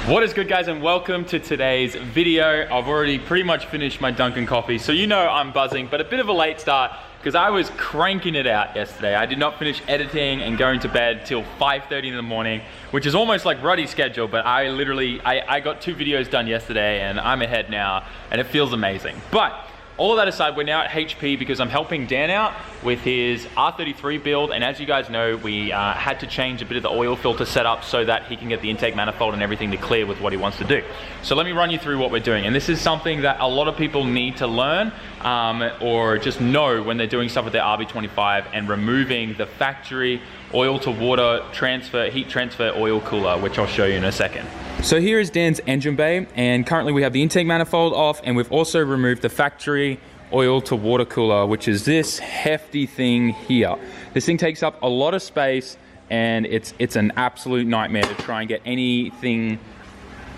What is good, guys, and welcome to today's video. I've already pretty much finished my Dunkin' coffee, so you know I'm buzzing, but a bit of a late start because I was cranking it out yesterday. I did not finish editing and going to bed till 5:30 in the morning, which is almost like Ruddy's schedule, but I got 2 videos done yesterday and I'm ahead now and it feels amazing. But all of that aside, we're now at HP because I'm helping Dan out with his R33 build, and as you guys know, we had to change a bit of the oil filter setup so that he can get the intake manifold and everything to clear with what he wants to do. So let me run you through what we're doing, and this is something that a lot of people need to learn or just know when they're doing stuff with their RB25 and removing the factory oil to water transfer, heat transfer oil cooler, which I'll show you in a second. So here is Dan's engine bay, and currently we have the intake manifold off, and we've also removed the factory oil to water cooler, which is this hefty thing here. This thing takes up a lot of space, and it's an absolute nightmare to try and get anything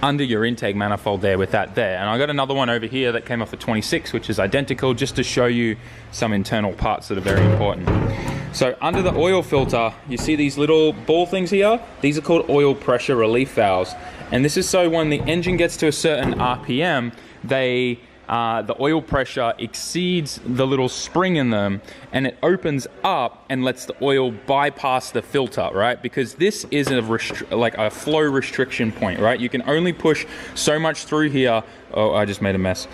under your intake manifold there with that there. And I got another one over here that came off the 26, which is identical, just to show you some internal parts that are very important. So under the oil filter, you see these little ball things here? These are called oil pressure relief valves. And this is so when the engine gets to a certain RPM, the oil pressure exceeds the little spring in them, and it opens up and lets the oil bypass the filter, right? Because this is like a flow restriction point, right? You can only push so much through here. Oh, I just made a mess.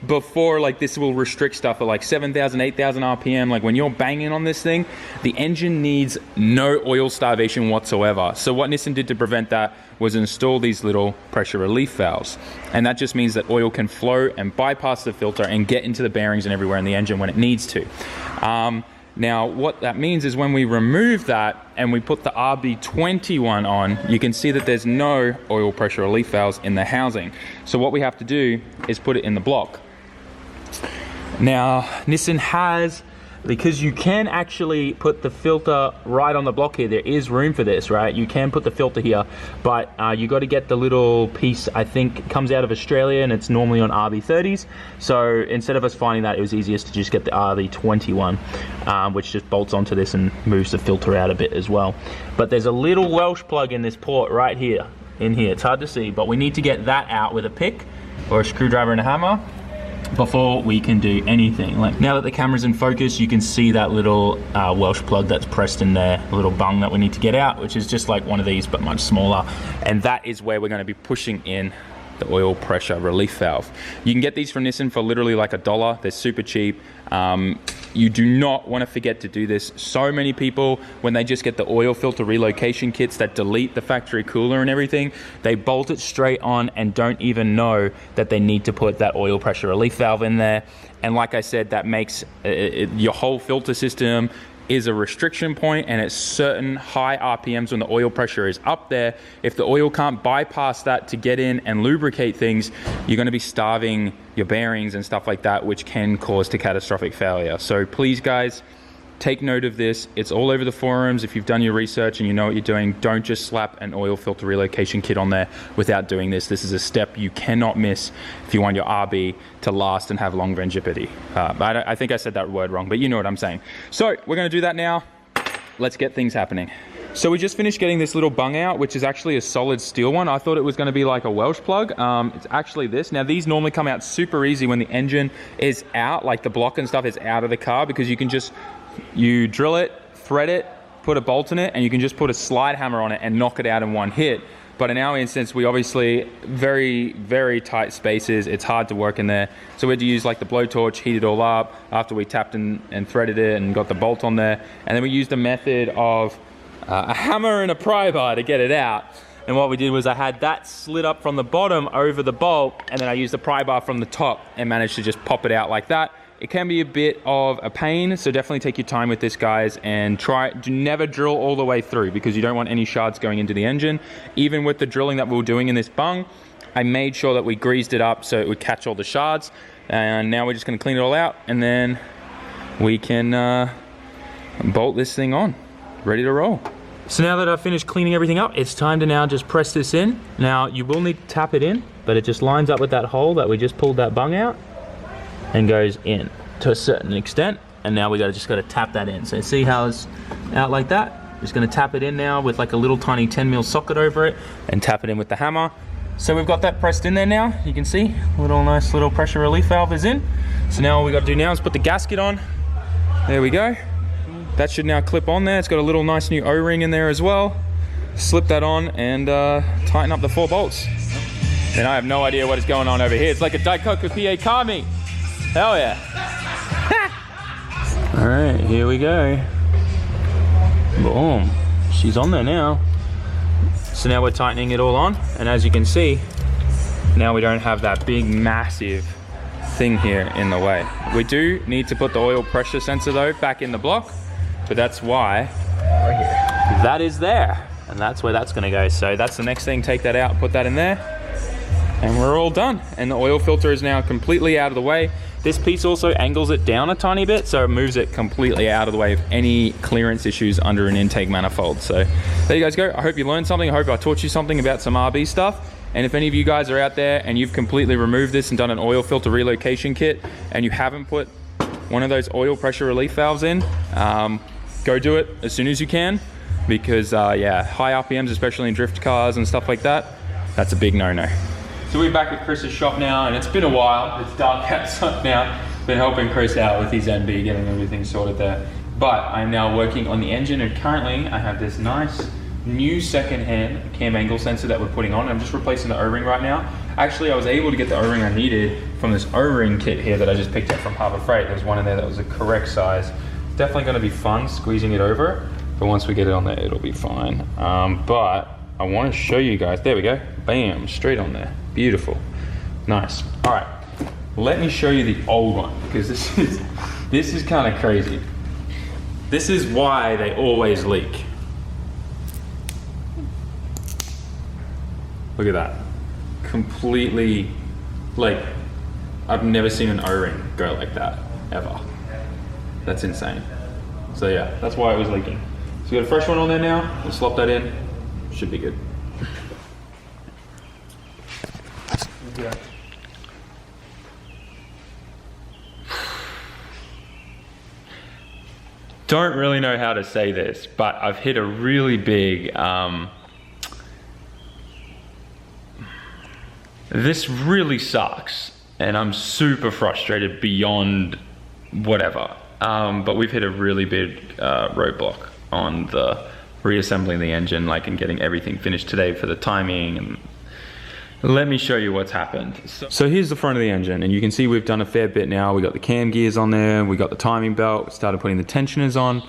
Before, like, this will restrict stuff at like 7,000, 8,000 RPM. Like when you're banging on this thing, the engine needs no oil starvation whatsoever. So what Nissan did to prevent that was install these little pressure relief valves. And that just means that oil can flow and bypass the filter and get into the bearings and everywhere in the engine when it needs to. Now, what that means is when we remove that and we put the RB21 on, you can see that there's no oil pressure relief valves in the housing. So what we have to do is put it in the block. Now, Nissan has, because you can actually put the filter right on the block here, there is room for this, right? You can put the filter here, but you got to get the little piece, I think comes out of Australia, and it's normally on RB30s. So instead of us finding that, it was easiest to just get the RB21, which just bolts onto this and moves the filter out a bit as well. But there's a little Welsh plug in this port right here, in here. It's hard to see, but we need to get that out with a pick or a screwdriver and a hammer before we can do anything. Like, now that the camera's in focus, you can see that little Welsh plug that's pressed in there, a little bung that we need to get out, which is just like one of these but much smaller, and that is where we're going to be pushing in the oil pressure relief valve. You can get these from Nissan for literally like $1. They're super cheap. You do not want to forget to do this. So many people, when they just get the oil filter relocation kits that delete the factory cooler and everything, they bolt it straight on and don't even know that they need to put that oil pressure relief valve in there. And like I said, that makes your whole filter system is a restriction point, and at certain high RPMs when the oil pressure is up there, if the oil can't bypass that to get in and lubricate things, you're going to be starving your bearings and stuff like that, which can cause to catastrophic failure. So please, guys, take note of this. It's all over the forums. If you've done your research and you know what you're doing, don't just slap an oil filter relocation kit on there without doing this. This is a step you cannot miss if you want your RB to last and have long longevity. I think I said that word wrong, but you know what I'm saying. So we're going to do that now. Let's get things happening. So we just finished getting this little bung out, which is actually a solid steel one. I thought it was going to be like a Welsh plug. It's actually this. Now, these normally come out super easy when the engine is out, like the block and stuff is out of the car, because you can just, you drill it, thread it, put a bolt in it, and you can just put a slide hammer on it and knock it out in one hit. But in our instance, we obviously, very, very tight spaces. It's hard to work in there. So we had to use like the blowtorch, heat it all up after we tapped and threaded it and got the bolt on there. And then we used a method of a hammer and a pry bar to get it out. And what we did was I had that slid up from the bottom over the bolt, and then I used the pry bar from the top and managed to just pop it out like that. It can be a bit of a pain, so definitely take your time with this, guys, and do never drill all the way through, because you don't want any shards going into the engine. Even with the drilling that we were doing in this bung, I made sure that we greased it up so it would catch all the shards. And now we're just going to clean it all out, and then we can bolt this thing on, ready to roll. So now that I've finished cleaning everything up, it's time to now just press this in. Now, you will need to tap it in, but it just lines up with that hole that we just pulled that bung out and goes in to a certain extent. And now we just got to tap that in. So see how it's out like that? Just gonna tap it in now with like a little tiny 10mm socket over it and tap it in with the hammer. So we've got that pressed in there now. You can see, nice little pressure relief valve is in. So now all we gotta do now is put the gasket on. There we go. That should now clip on there. It's got a little nice new O-ring in there as well. Slip that on and tighten up the 4 bolts. And I have no idea what is going on over here. It's like a Daikoku PA car meet. Hell yeah. All right, here we go. Boom, she's on there now. So now we're tightening it all on. And as you can see, now we don't have that big, massive thing here in the way. We do need to put the oil pressure sensor though back in the block, but that's why that is there. And that's where that's gonna go. So that's the next thing, take that out, put that in there, and we're all done. And the oil filter is now completely out of the way. This piece also angles it down a tiny bit, so it moves it completely out of the way of any clearance issues under an intake manifold. So there you guys go. I hope you learned something. I hope I taught you something about some RB stuff. And if any of you guys are out there and you've completely removed this and done an oil filter relocation kit and you haven't put one of those oil pressure relief valves in, go do it as soon as you can, because yeah, high RPMs, especially in drift cars and stuff like that, that's a big no-no. So we're back at Chris's shop now, and it's been a while. It's dark outside now. Been helping Chris out with his NB, getting everything sorted there. But I'm now working on the engine, and currently I have this nice new second-hand cam angle sensor that we're putting on. I'm just replacing the O-ring right now. Actually, I was able to get the O-ring I needed from this O-ring kit here that I just picked up from Harbor Freight. There's one in there that was the correct size. It's definitely gonna be fun squeezing it over, but once we get it on there, it'll be fine. But I wanna show you guys, there we go, bam, straight on there. Beautiful, nice. All right, let me show you the old one, because this is kind of crazy. This is why they always leak. Look at that. Completely, like, I've never seen an O-ring go like that, ever. That's insane. So yeah, that's why it was leaking. So we got a fresh one on there now. We'll slop that in. Should be good. Yeah. Don't really know how to say this, but I've hit a really big, this really sucks, and I'm super frustrated beyond whatever. But we've hit a really big roadblock on the reassembling the engine, like, and getting everything finished today for the timing. And let me show you what's happened. So here's the front of the engine, and you can see we've done a fair bit now. We got the cam gears on there, we got the timing belt, we started putting the tensioners on.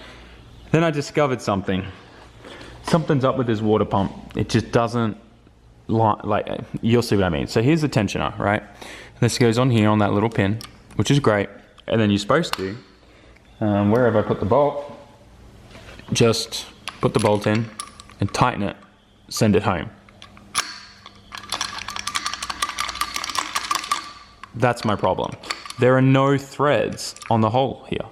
Then I discovered something. Something's up with this water pump. It just doesn't, like, you'll see what I mean. So here's the tensioner, right? This goes on here on that little pin, which is great. And then you're supposed to, wherever I put the bolt, just put the bolt in and tighten it, send it home. That's my problem. There are no threads on the hole here.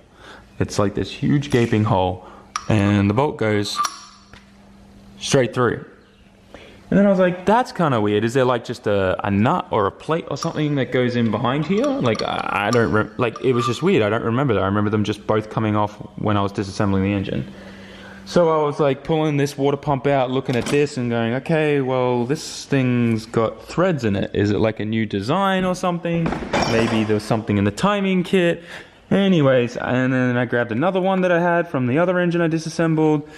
It's like this huge gaping hole, and the bolt goes straight through. And then I was like, that's kind of weird. Is there like just a nut or a plate or something that goes in behind here? Like, I don't, like, it was just weird. I don't remember that. I remember them just both coming off when I was disassembling the engine. So I was like pulling this water pump out, looking at this and going, okay, well, this thing's got threads in it. Is it like a new design or something? Maybe there was something in the timing kit. Anyways, and then I grabbed another one that I had from the other engine I disassembled.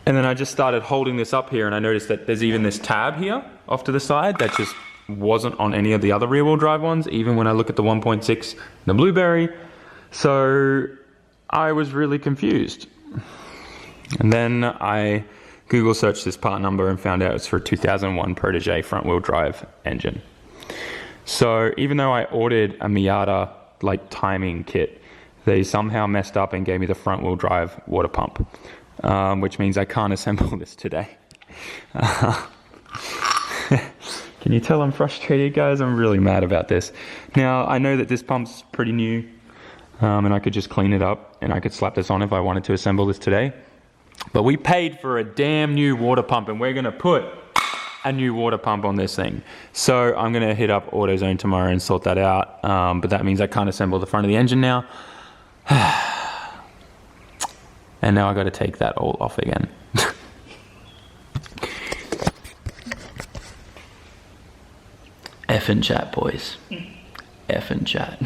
And then I just started holding this up here, and I noticed that there's even this tab here off to the side that just wasn't on any of the other rear wheel drive ones, even when I look at the 1.6, the Blueberry. So I was really confused. And then I Google searched this part number and found out it's for a 2001 Protege front wheel drive engine. So even though I ordered a Miata like timing kit, they somehow messed up and gave me the front wheel drive water pump, which means I can't assemble this today. Can you tell I'm frustrated, guys? I'm really mad about this. Now, I know that this pump's pretty new, and I could just clean it up and I could slap this on if I wanted to assemble this today. But we paid for a damn new water pump, and we're gonna put a new water pump on this thing. So I'm gonna hit up AutoZone tomorrow and sort that out. But that means I can't assemble the front of the engine now. And now I got to take that all off again. Effing chat, boys. Effing chat.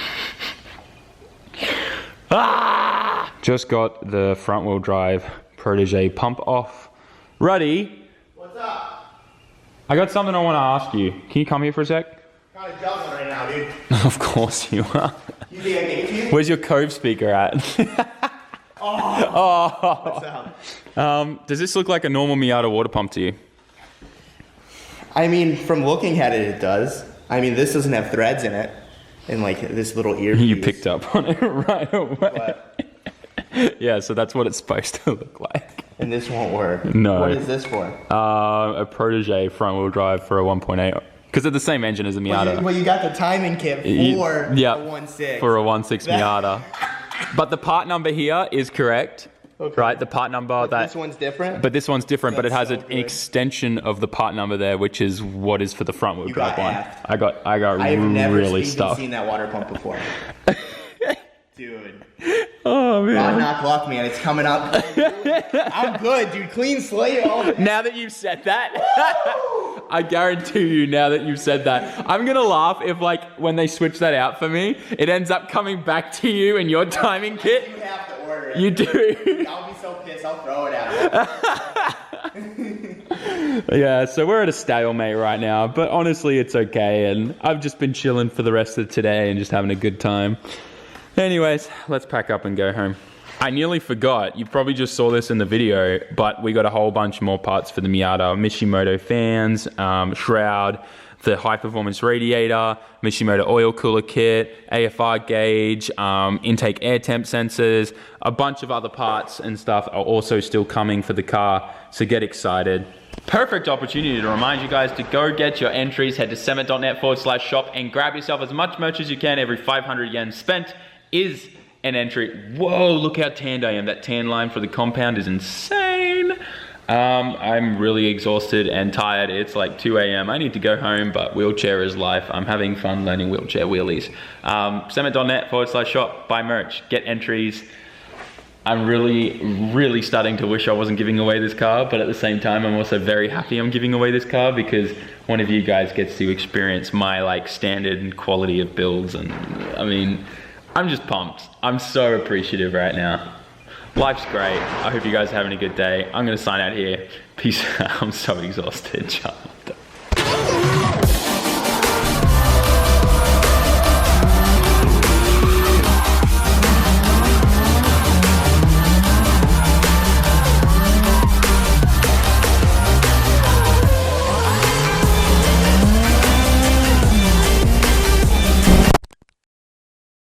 Ah! Just got the front wheel drive Protege pump off. Ruddy. What's up? I got something I want to ask you. Can you come here for a sec? Kind of juggling right now, dude. Of course you are. You think I gave you? Where's your Cove speaker at? What's up? Does this look like a normal Miata water pump to you? I mean, from looking at it, it does. I mean, this doesn't have threads in it. And like this little earpiece. You picked up on it right away. What? Yeah, so that's what it's supposed to look like. And this won't work. No. What is this for? A Protege front wheel drive for a 1.8. Because it's the same engine as a Miata. Well, you got the timing kit for a 1.6. For a 1.6 Miata. But the part number here is correct. Okay. Right, the part number This one's different? But this one's different, but it has so an extension of the part number there, which is what is for the front wheel drive one. Aft. I got I've never really even stuffed. seen that water pump before. Dude. Oh man. God knock luck, man. It's coming up. I'm good, dude. Clean slate all day. Now that you've said that, I guarantee you now that you've said that, I'm gonna laugh if like when they switch that out for me, it ends up coming back to you in your timing kit. You have to order it. You do. I'll be so pissed. I'll throw it at him. Yeah, so we're at a stalemate right now, but honestly it's okay, and I've just been chilling for the rest of today and just having a good time. Anyways, let's pack up and go home. I nearly forgot, you probably just saw this in the video, but we got a whole bunch more parts for the Miata. Mishimoto fans, shroud, the high performance radiator, Mishimoto oil cooler kit, AFR gauge, intake air temp sensors, a bunch of other parts and stuff are also still coming for the car, so get excited. Perfect opportunity to remind you guys to go get your entries. Head to sammit.net/shop and grab yourself as much merch as you can. Every 500 yen spent is an entry. Whoa, look how tanned I am. That tan line for the compound is insane. I'm really exhausted and tired. It's like 2 a.m. I need to go home, but wheelchair is life. I'm having fun learning wheelchair wheelies. Sammit.net/shop, buy merch, get entries. I'm really starting to wish I wasn't giving away this car, but at the same time, I'm also very happy I'm giving away this car because one of you guys gets to experience my like standard and quality of builds, and I mean, I'm just pumped. I'm so appreciative right now. Life's great. I hope you guys are having a good day. I'm gonna sign out here. Peace out. I'm so exhausted. Ciao.